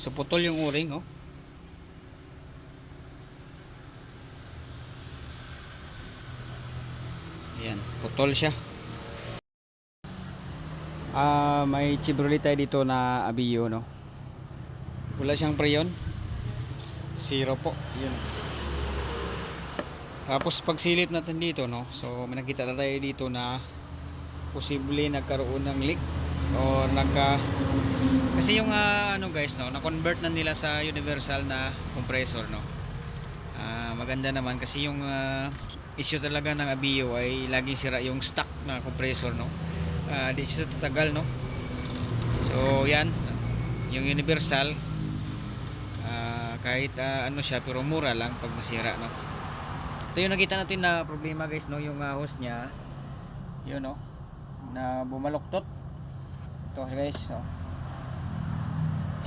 So putol yung o-ring, oh. Ayan, putol siya. May Chevrolet tayo dito na Aveo, no. Wala siyang preyon. Zero po, yun. Tapos pagsilip natin dito, no. So may nakita na tayo dito na posible nagkaroon ng leak o kasi yung ano guys, no, na-convert na nila sa universal na compressor, no. Maganda naman kasi yung issue talaga ng Aveo ay laging sira yung stock na compressor, no. Di siya tatagal, no. So yan, yung universal kahit ano siya pero mura lang pag masira, no. Ito yung nakita natin na problema guys, no, yung hose niya yun, no, na bumaluktot ito guys, no.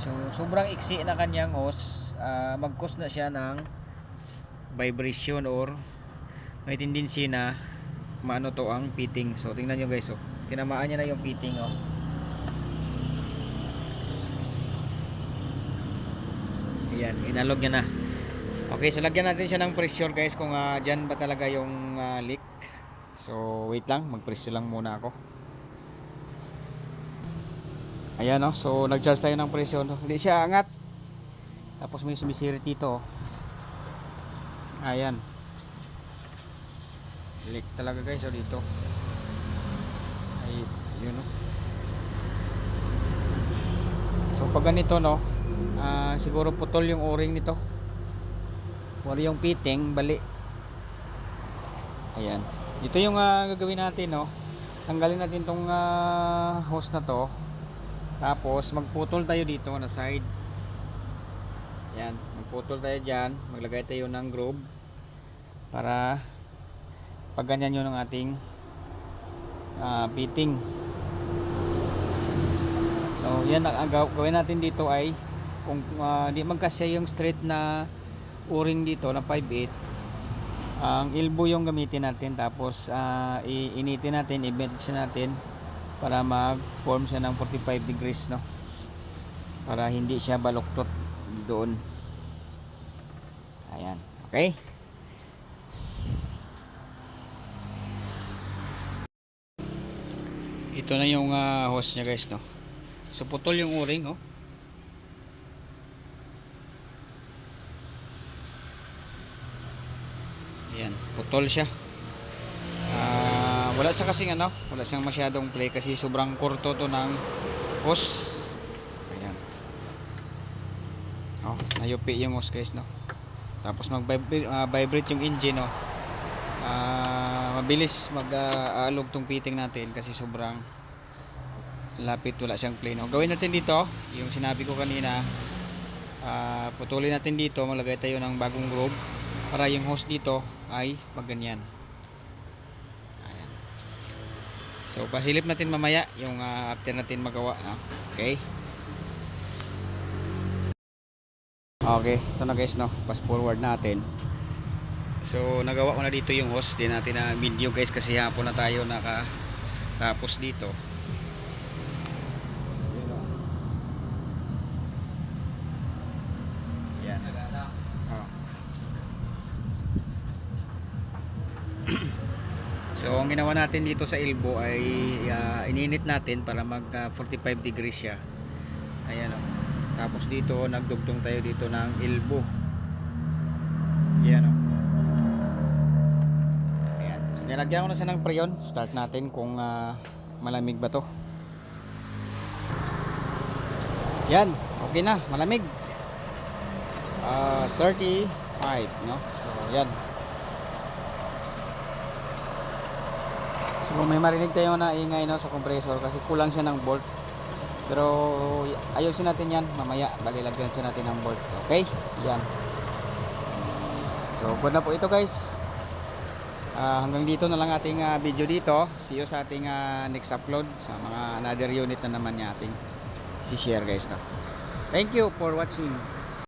So sobrang iksi na kanyang hose, mag-cause na siya ng vibration or may tendency na maano to ang fitting. So tingnan nyo guys, oh, tinamaan niya na yung fitting, oh. Ayan, inalog niya na. Okay, so lagyan natin siya ng pressure guys kung dyan ba talaga yung leak. So wait lang, mag-pressure lang muna ako. Ayan, oh, so nag-charge tayo ng pressure, hindi siya angat. Tapos may sumisirit dito, oh. Ayan, leak talaga guys, oh, dito. Ay, yun, oh. So pag ganito, no, siguro putol yung o-ring nito, wala yung fitting, bali. Ayan, ito yung gagawin natin, no. Tanggalin natin tong hose na to. Tapos magputol tayo dito na side. Ayan, magputol tayo dyan. Maglagay tayo ng groove para pag ganyan yun ng ating fitting. So yan, ang gawin natin dito ay kung di magkasya yung straight na o-ring dito na 5/8, ang elbow yung gamitin natin. Tapos initin natin, i-bend siya natin para mag form siya ng 45 degrees, no, para hindi siya baluktot doon. Ayan, okay. Ito na yung hose nya guys, no. So putol yung o-ring, oh. Ayan, putol siya. Wala siya kasing ano, wala siyang masyadong play kasi sobrang kurto to ng hose. Ayan, oh, nayupi yung hose guys, no. Tapos mag-vibrate yung engine, no. Mabilis mag-aalog tong fitting natin kasi sobrang lapit, wala siyang play, no. Gawin natin dito yung sinabi ko kanina, putulin natin dito, maglagay tayo ng bagong groove para yung hose dito ay magganyan. So pasilip natin mamaya yung after natin magawa, okay. Okay, ito na guys, no. Fast forward natin. So nagawa ko na dito yung hose. Di natin na video guys kasi hapon na tayo nakatapos dito. Yan. Oh. So ang ginawa natin dito sa elbow ay ininit natin para mag 45 degrees siya. Ayan, oh. Tapos dito nagdugtong tayo dito ng elbow. Ayan, oh. Ayan. So nilagyan ko na siya ng preyon. Start natin kung malamig ba to. Yan, okay na, malamig. 35, no? So yan. So may marinig tayo na ingay, no, sa compressor kasi kulang siya ng bolt. Pero ayusin natin yan mamaya, balilagyan siya natin ng bolt. Okay, yan. So good na po ito guys. Hanggang dito na lang ating video dito. See you sa ating next upload sa mga another unit na naman niya ating si-share guys, no? Thank you for watching.